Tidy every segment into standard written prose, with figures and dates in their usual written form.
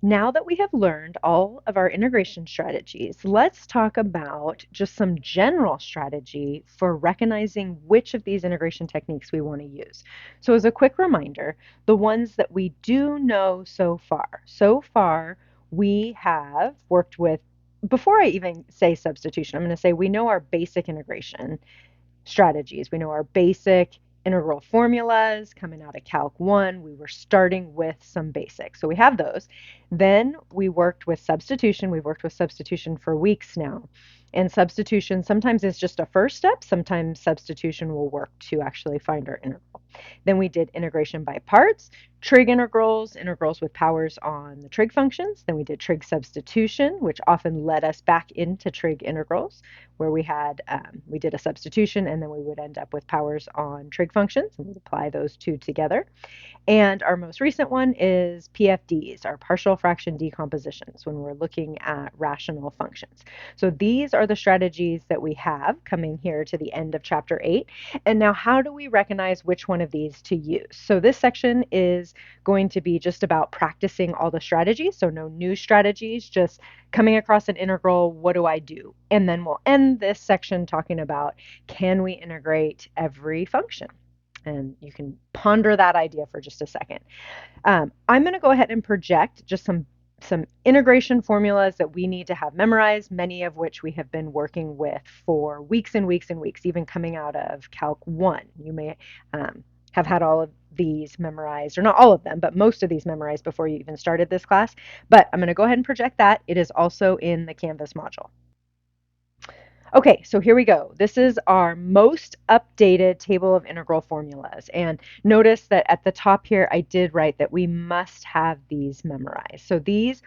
Now that we have learned all of our integration strategies, let's talk about just some general strategy for recognizing which of these integration techniques we want to use. So as a quick reminder, the ones that we do know so far. So far, we have worked with, before I even say substitution, I'm going to say we know our basic integration strategies. We know our basic integral formulas coming out of Calc 1. We were starting with some basics. So we have those. Then we worked with substitution. We've worked with substitution for weeks now. And substitution sometimes is just a first step. Sometimes substitution will work to actually find our integral. Then we did integration by parts, trig integrals, integrals with powers on the trig functions. Then we did trig substitution, which often led us back into trig integrals, where we did a substitution and then we would end up with powers on trig functions, and we'd apply those two together. And our most recent one is PFDs, our partial fraction decompositions, when we're looking at rational functions. So these are the strategies that we have coming here to the end of chapter 8. And now how do we recognize which one of these to use? So this section is going to be just about practicing all the strategies. So no new strategies, just coming across an integral, what do I do? And then we'll end this section talking about, can we integrate every function? And you can ponder that idea for just a second. I'm going to go ahead and project just some integration formulas that we need to have memorized, many of which we have been working with for weeks and weeks and weeks, even coming out of Calc 1. You may have had all of these memorized, or not all of them, but most of these memorized before you even started this class. But I'm going to go ahead and project that. It is also in the Canvas module. Okay, so here we go. This is our most updated table of integral formulas. And notice that at the top here, I did write that we must have these memorized. So these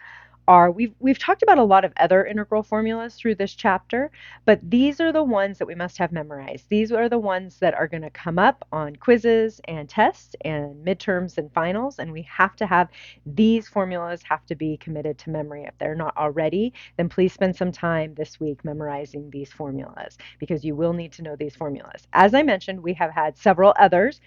are, we've talked about a lot of other integral formulas through this chapter, but these are the ones that we must have memorized. These are the ones that are going to come up on quizzes and tests and midterms and finals, and we have to have these formulas have to be committed to memory. If they're not already, then please spend some time this week memorizing these formulas, because you will need to know these formulas. As I mentioned, we have had several others.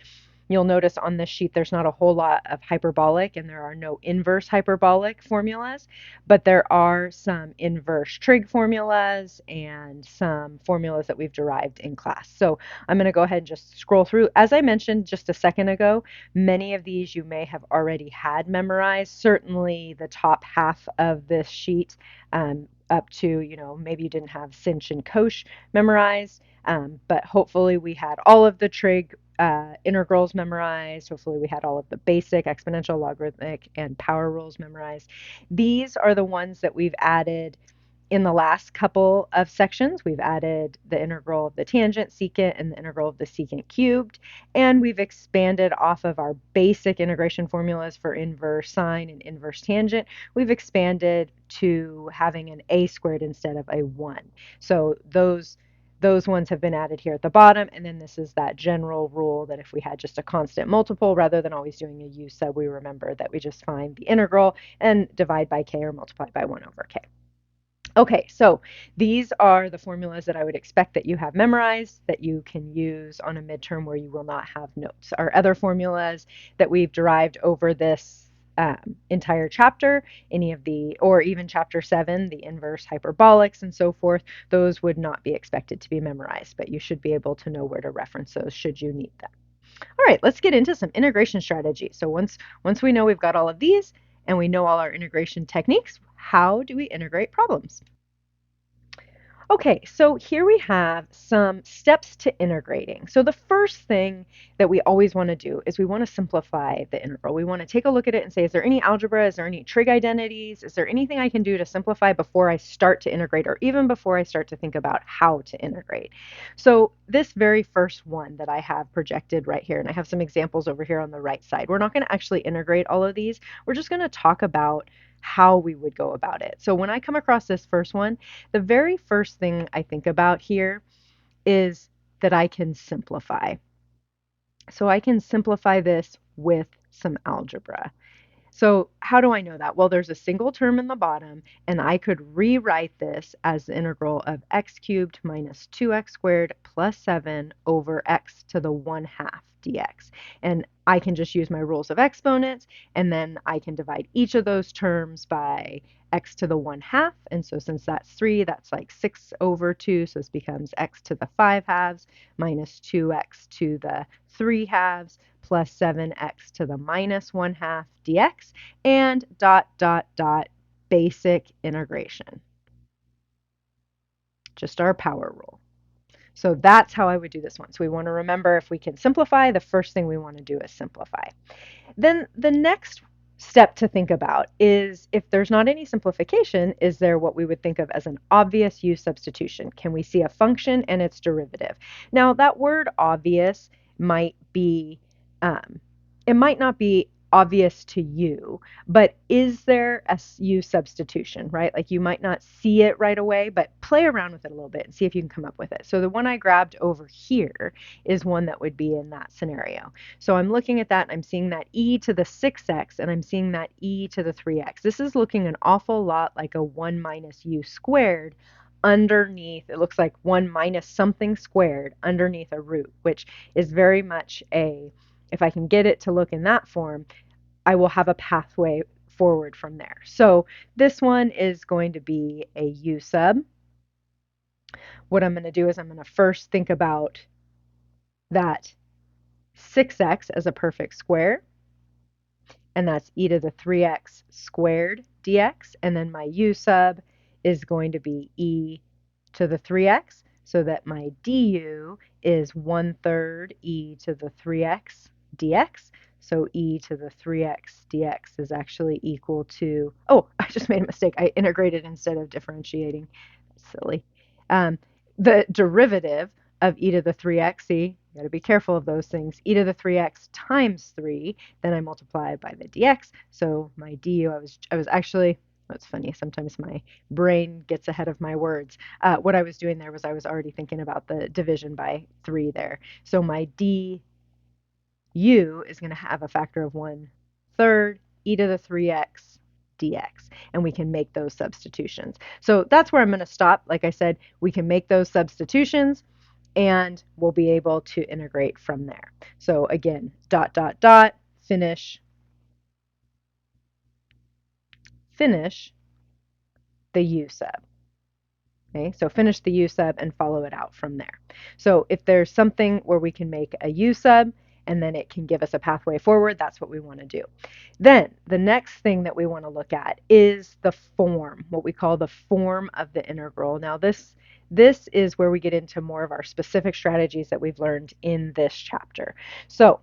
You'll notice on this sheet there's not a whole lot of hyperbolic, and there are no inverse hyperbolic formulas, but there are some inverse trig formulas and some formulas that we've derived in class. So I'm going to go ahead and just scroll through. As I mentioned just a second ago, many of these you may have already had memorized. Certainly the top half of this sheet, up to, maybe you didn't have sinh and cosh memorized, but hopefully we had all of the trig integrals memorized. Hopefully we had all of the basic exponential, logarithmic, and power rules memorized. These are the ones that we've added in the last couple of sections. We've added the integral of the tangent secant and the integral of the secant cubed, and we've expanded off of our basic integration formulas for inverse sine and inverse tangent. We've expanded to having an a squared instead of a 1. So those ones have been added here at the bottom, and then this is that general rule that if we had just a constant multiple, rather than always doing a u-sub, we remember that we just find the integral and divide by k or multiply by 1 over k. Okay, so these are the formulas that I would expect that you have memorized that you can use on a midterm where you will not have notes. Our other formulas that we've derived over this entire chapter, or even chapter 7, the inverse hyperbolics and so forth, those would not be expected to be memorized, but you should be able to know where to reference those should you need them. All right, let's get into some integration strategies. So once we know we've got all of these and we know all our integration techniques, how do we integrate problems? Okay, so here we have some steps to integrating. So the first thing that we always want to do is we want to simplify the integral. We want to take a look at it and say, is there any algebra? Is there any trig identities? Is there anything I can do to simplify before I start to integrate, or even before I start to think about how to integrate? So this very first one that I have projected right here, and I have some examples over here on the right side, we're not going to actually integrate all of these. We're just going to talk about how we would go about it. So when I come across this first one, the very first thing I think about here is that I can simplify. So I can simplify this with some algebra. So how do I know that? Well, there's a single term in the bottom, and I could rewrite this as the integral of x cubed minus 2x squared plus 7 over x to the 1/2 dx. And I can just use my rules of exponents, and then I can divide each of those terms by x to the 1/2. And so since that's 3, that's like 6 over 2. So this becomes x to the 5/2 minus 2x to the 3/2 plus 7x to the minus 1/2 dx, and dot, dot, dot, basic integration. Just our power rule. So that's how I would do this one. So we want to remember, if we can simplify, the first thing we want to do is simplify. Then the next step to think about is, if there's not any simplification, is there what we would think of as an obvious u-substitution? Can we see a function and its derivative? Now, that word obvious might be, it might not be obvious to you, but is there a u-substitution, right? Like, you might not see it right away, but play around with it a little bit and see if you can come up with it. So the one I grabbed over here is one that would be in that scenario. So I'm looking at that, and I'm seeing that e to the 6x, and I'm seeing that e to the 3x. This is looking an awful lot like a 1 minus u squared underneath. It looks like 1 minus something squared underneath a root, which is very much a, if I can get it to look in that form, I will have a pathway forward from there. So this one is going to be a u sub. What I'm going to do is I'm going to first think about that 6x as a perfect square, and that's e to the 3x squared dx, and then my u sub is going to be e to the 3x, so that my du is 1/3 e to the 3x dx. So e to the 3x dx is actually equal to, oh, I just made a mistake. I integrated instead of differentiating. Silly. The derivative of e to the 3x, see, you got to be careful of those things. E to the 3x times 3, then I multiply by the dx. So my du, I was actually, that's funny, sometimes my brain gets ahead of my words. What I was doing there was I was already thinking about the division by 3 there. So my du is going to have a factor of 1/3 e to the 3x dx, and we can make those substitutions. So that's where I'm going to stop. Like I said, we can make those substitutions, and we'll be able to integrate from there. So again, dot, dot, dot, finish the u sub. Okay, so finish the u sub and follow it out from there. So if there's something where we can make a u sub and then it can give us a pathway forward, that's what we want to do. Then the next thing that we want to look at is the form, what we call the form of the integral. Now this is where we get into more of our specific strategies that we've learned in this chapter. So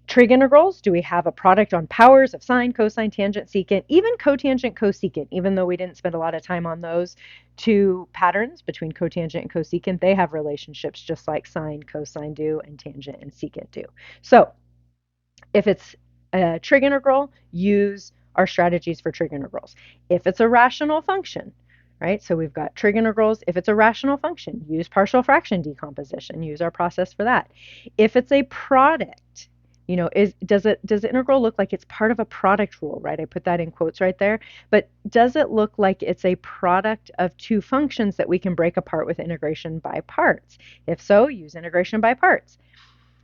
trig integrals, do we have a product on powers of sine, cosine, tangent, secant, even cotangent, cosecant, even though we didn't spend a lot of time on those two patterns between cotangent and cosecant, they have relationships just like sine, cosine do, and tangent and secant do. So if it's a trig integral, use our strategies for trig integrals. If it's a rational function, right? So we've got trig integrals. If it's a rational function, use partial fraction decomposition, use our process for that. If it's a product, you know, does the integral look like it's part of a product rule, right? I put that in quotes right there. But does it look like it's a product of two functions that we can break apart with integration by parts? If so, use integration by parts.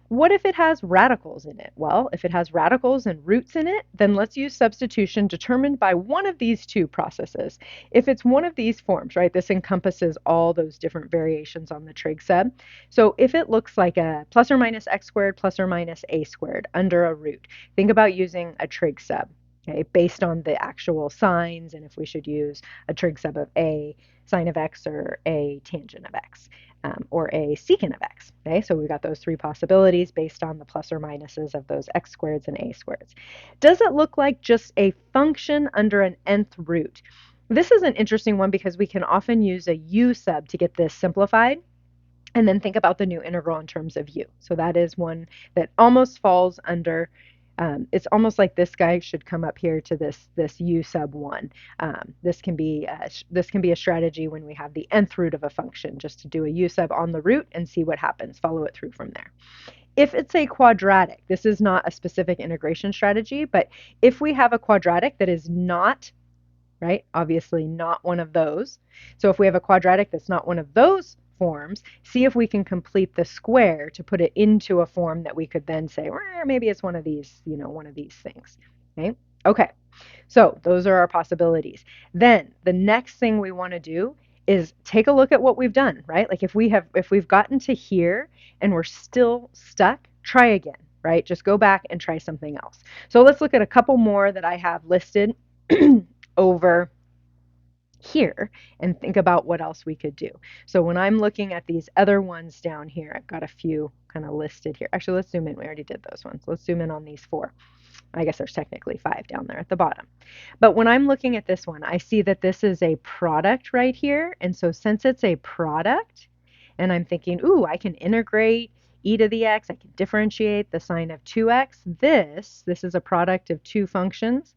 What if it has radicals in it? Well, if it has radicals and roots in it, then let's use substitution determined by one of these two processes. If it's one of these forms, right, this encompasses all those different variations on the trig sub. So if it looks like a plus or minus x squared plus or minus a squared under a root, think about using a trig sub, okay, based on the actual signs, and if we should use a trig sub of a sine of x or a tangent of x. Or a secant of x. Okay, so we've got those three possibilities based on the plus or minuses of those x squareds and a squareds. Does it look like just a function under an nth root? This is an interesting one because we can often use a u sub to get this simplified, and then think about the new integral in terms of u. So that is one that almost falls under, it's almost like this guy should come up here to this u sub 1. This can be a strategy when we have the nth root of a function, just to do a u sub on the root and see what happens. Follow it through from there. if it's a quadratic, this is not a specific integration strategy, but if we have a quadratic that is not, right, obviously not one of those. So if we have a quadratic that's not one of those forms, see if we can complete the square to put it into a form that we could then say, well, maybe it's one of these, one of these things. Okay. Okay. So those are our possibilities. Then the next thing we want to do is take a look at what we've done, right? Like if we've gotten to here and we're still stuck, try again, right? Just go back and try something else. So let's look at a couple more that I have listed over here and think about what else we could do. So when I'm looking at these other ones down here, I've got a few kind of listed here. Actually, let's zoom in. We already did those ones. Let's zoom in on these 4. I guess there's technically 5 down there at the bottom. But when I'm looking at this one, I see that this is a product right here. And so since it's a product, and I'm thinking, ooh, I can integrate e to the x, I can differentiate the sine of 2x. This is a product of 2 functions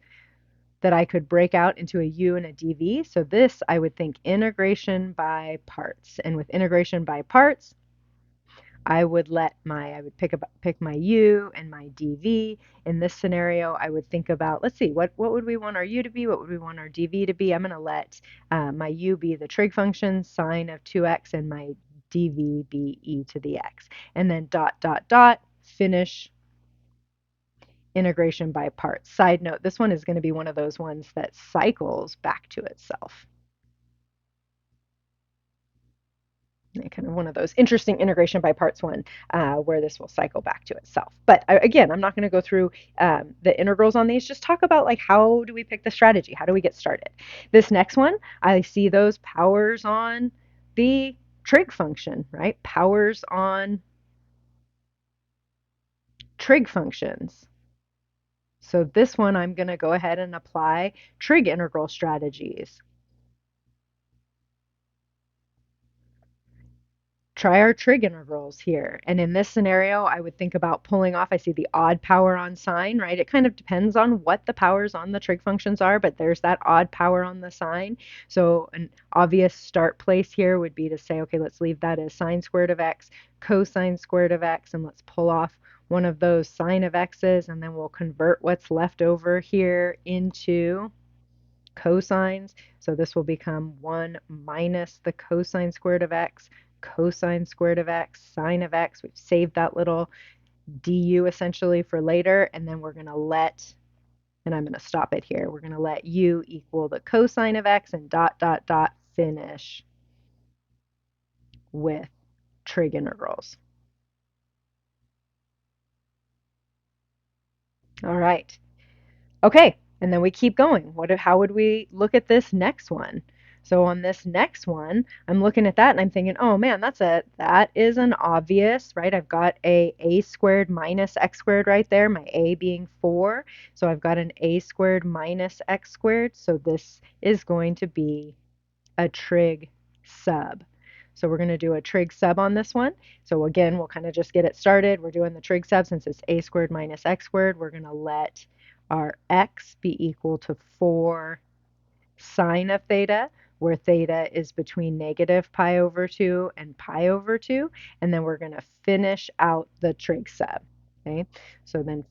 that I could break out into a u and a dv. So this, I would think integration by parts. And with integration by parts, I would pick my u and my dv. In this scenario, I would think about, let's see, what would we want our u to be? What would we want our dv to be? I'm going to let my u be the trig function, sine of 2x, and my dv be e to the x. And then dot, dot, dot, finish integration by parts. Side note, this one is going to be one of those ones that cycles back to itself. Kind of one of those interesting integration by parts one where this will cycle back to itself. But again, I'm not going to go through the integrals on these. Just talk about like how do we pick the strategy? How do we get started? This next one, I see those powers on the trig function, right? Powers on trig functions. So this one, I'm going to go ahead and apply trig integral strategies. Try our trig integrals here. And in this scenario, I would think about pulling off, I see the odd power on sine, right? It kind of depends on what the powers on the trig functions are, but there's that odd power on the sine. So an obvious start place here would be to say, okay, let's leave that as sine squared of x, cosine squared of x, and let's pull off one of those sine of x's, and then we'll convert what's left over here into cosines. So this will become 1 minus the cosine squared of x, cosine squared of x, sine of x. We've saved that little du essentially for later, and then we're going to let, and I'm going to stop it here, we're going to let u equal the cosine of x and dot, dot, dot, finish with trig integrals. All right. Okay, and then we keep going. How would we look at this next one? So on this next one, I'm looking at that and I'm thinking, oh man, that is an obvious, right? I've got a squared minus x squared right there, my a being 4. So I've got an a squared minus x squared. So this is going to be a trig sub. So we're going to do a trig sub on this one. So again, we'll kind of just get it started. We're doing the trig sub since it's a squared minus x squared. We're going to let our x be equal to 4 sine of theta, where theta is between negative pi over 2 and pi over 2. And then we're going to finish out the trig sub. Okay, so then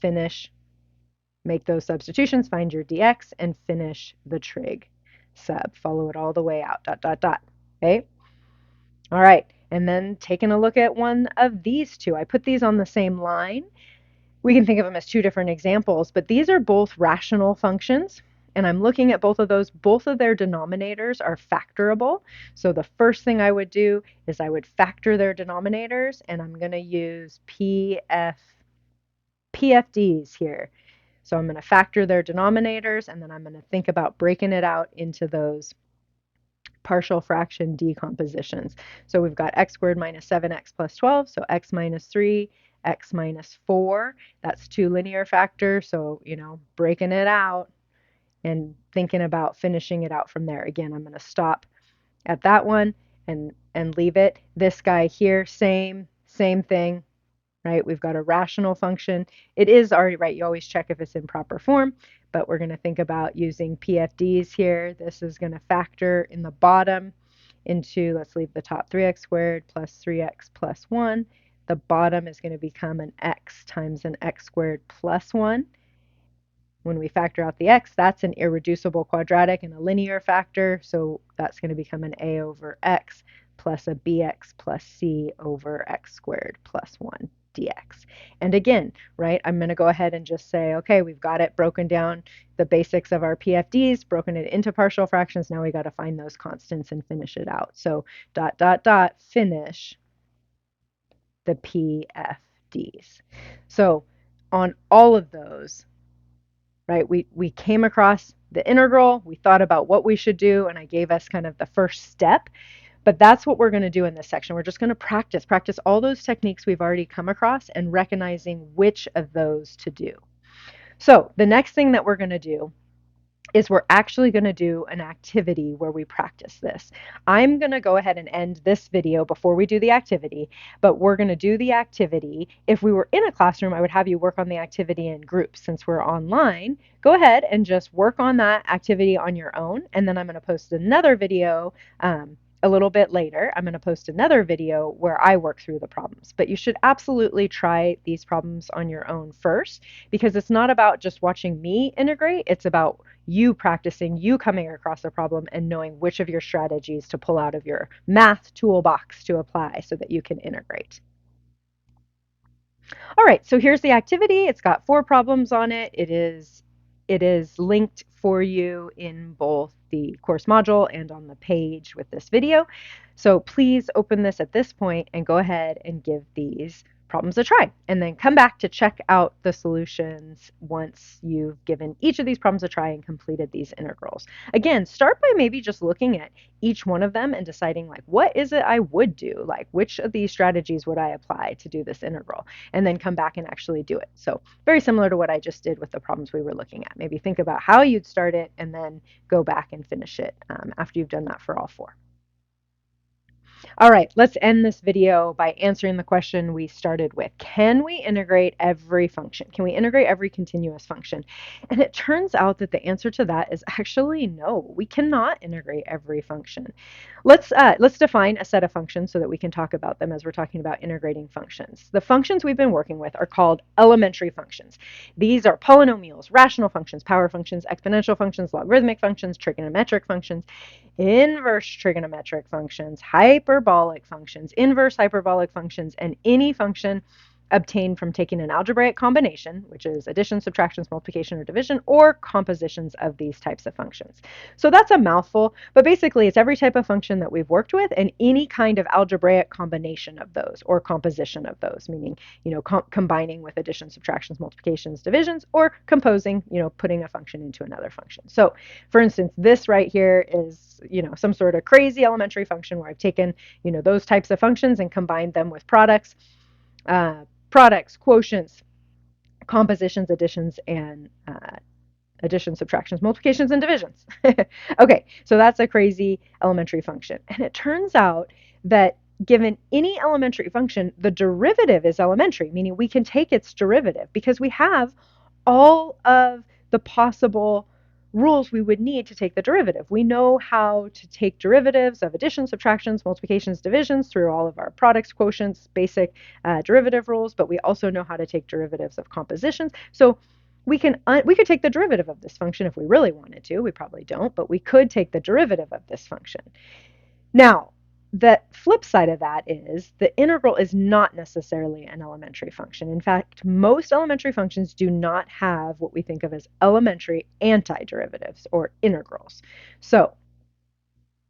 make those substitutions, find your dx, and finish the trig sub. Follow it all the way out, dot, dot, dot. Okay. All right, and then taking a look at one of these two. I put these on the same line. We can think of them as 2 different examples, but these are both rational functions. And I'm looking at both of those. Both of their denominators are factorable. So the first thing I would do is I would factor their denominators, and I'm going to use PFDs here. So I'm going to factor their denominators, and then I'm going to think about breaking it out into those partial fraction decompositions. So we've got x squared minus 7x plus 12, so x minus 3, x minus 4. That's 2 linear factors, so, breaking it out and thinking about finishing it out from there. Again, I'm going to stop at that one and leave it. This guy here, same thing, right? We've got a rational function. It is already right. You always check if it's in proper form, but we're going to think about using PFDs here. This is going to factor in the bottom into, let's leave the top 3x squared plus 3x plus 1. The bottom is going to become an x times an x squared plus 1. When we factor out the x, that's an irreducible quadratic and a linear factor, so that's going to become an a over x plus a bx plus c over x squared plus 1 dx. And again, right, I'm going to go ahead and just say, okay, we've got it broken down, the basics of our PFDs, broken it into partial fractions. Now we got to find those constants and finish it out. So dot, dot, dot, finish the PFDs. So on all of those, right, we came across the integral, we thought about what we should do, and I gave us kind of the first step. But that's what we're going to do in this section. We're just going to practice all those techniques we've already come across and recognizing which of those to do. So the next thing that we're going to do is we're actually going to do an activity where we practice this. I'm going to go ahead and end this video before we do the activity, but we're going to do the activity. If we were in a classroom, I would have you work on the activity in groups. Since we're online, go ahead and just work on that activity on your own, and then I'm going to post another video a little bit later. I'm going to post another video where I work through the problems, but you should absolutely try these problems on your own first, because it's not about just watching me integrate. It's about you practicing, you coming across a problem and knowing which of your strategies to pull out of your math toolbox to apply so that you can integrate. All right, so here's the activity. It's got 4 problems on it. It is linked for you in both the course module and on the page with this video. So please open this at this point and go ahead and give these problems a try, and then come back to check out the solutions once you've given each of these problems a try and completed these integrals. Again, start by maybe just looking at each one of them and deciding, like, what is it I would do? Like, which of these strategies would I apply to do this integral? And then come back and actually do it. So very similar to what I just did with the problems we were looking at. Maybe think about how you'd start it and then go back and finish it after you've done that for all 4. All right, let's end this video by answering the question we started with. Can we integrate every function? Can we integrate every continuous function? And it turns out that the answer to that is actually no. We cannot integrate every function. Let's define a set of functions so that we can talk about them as we're talking about integrating functions. The functions we've been working with are called elementary functions. These are polynomials, rational functions, power functions, exponential functions, logarithmic functions, trigonometric functions, inverse trigonometric functions, hyperbolic functions, inverse hyperbolic functions, and any function obtained from taking an algebraic combination, which is addition, subtractions, multiplication, or division, or compositions of these types of functions. So that's a mouthful, but basically it's every type of function that we've worked with and any kind of algebraic combination of those or composition of those, meaning, combining with addition, subtractions, multiplications, divisions, or composing, putting a function into another function. So for instance, this right here is, some sort of crazy elementary function where I've taken, those types of functions and combined them with products, quotients, compositions, additions, and additions, subtractions, multiplications, and divisions. Okay, so that's a crazy elementary function. And it turns out that given any elementary function, the derivative is elementary, meaning we can take its derivative because we have all of the possible rules we would need to take the derivative. We know how to take derivatives of additions, subtractions, multiplications, divisions through all of our products, quotients, basic derivative rules, but we also know how to take derivatives of compositions. So we could take the derivative of this function if we really wanted to. We probably don't, but we could take the derivative of this function. Now, the flip side of that is the integral is not necessarily an elementary function. In fact, most elementary functions do not have what we think of as elementary antiderivatives or integrals. So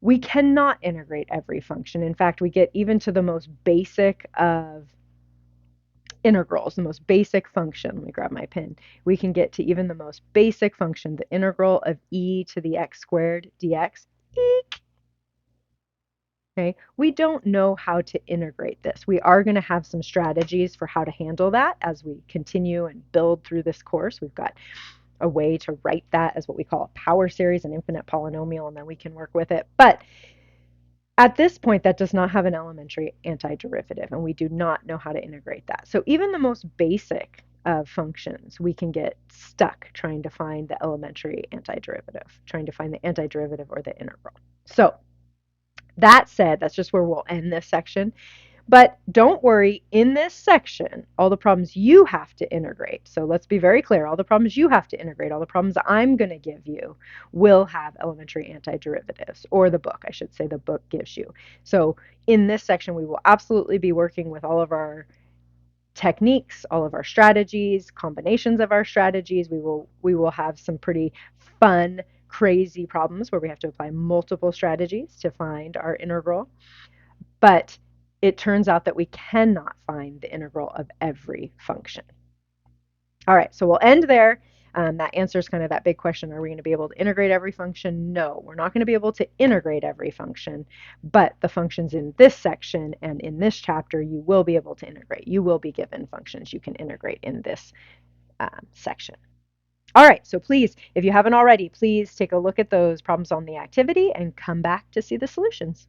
we cannot integrate every function. In fact, we get even to the most basic of integrals, the most basic function. Let me grab my pen. We can get to even the most basic function, the integral of e to the x squared dx. Eek. Okay, we don't know how to integrate this. We are going to have some strategies for how to handle that as we continue and build through this course. We've got a way to write that as what we call a power series, an infinite polynomial, and then we can work with it. But at this point, that does not have an elementary antiderivative, and we do not know how to integrate that. So even the most basic of functions, we can get stuck trying to find the elementary antiderivative, trying to find the antiderivative or the integral. So that said, that's just where we'll end this section. But don't worry, in this section, all the problems you have to integrate. So let's be very clear, all the problems you have to integrate, all the problems I'm going to give you will have elementary antiderivatives, or the book, I should say the book gives you. So in this section, we will absolutely be working with all of our techniques, all of our strategies, combinations of our strategies. We will have some pretty fun, crazy problems where we have to apply multiple strategies to find our integral. But it turns out that we cannot find the integral of every function. All right, so we'll end there. That answers kind of that big question, are we going to be able to integrate every function? No, we're not going to be able to integrate every function, but the functions in this section and in this chapter, you will be able to integrate. You will be given functions you can integrate in this section. All right, so please, if you haven't already, please take a look at those problems on the activity and come back to see the solutions.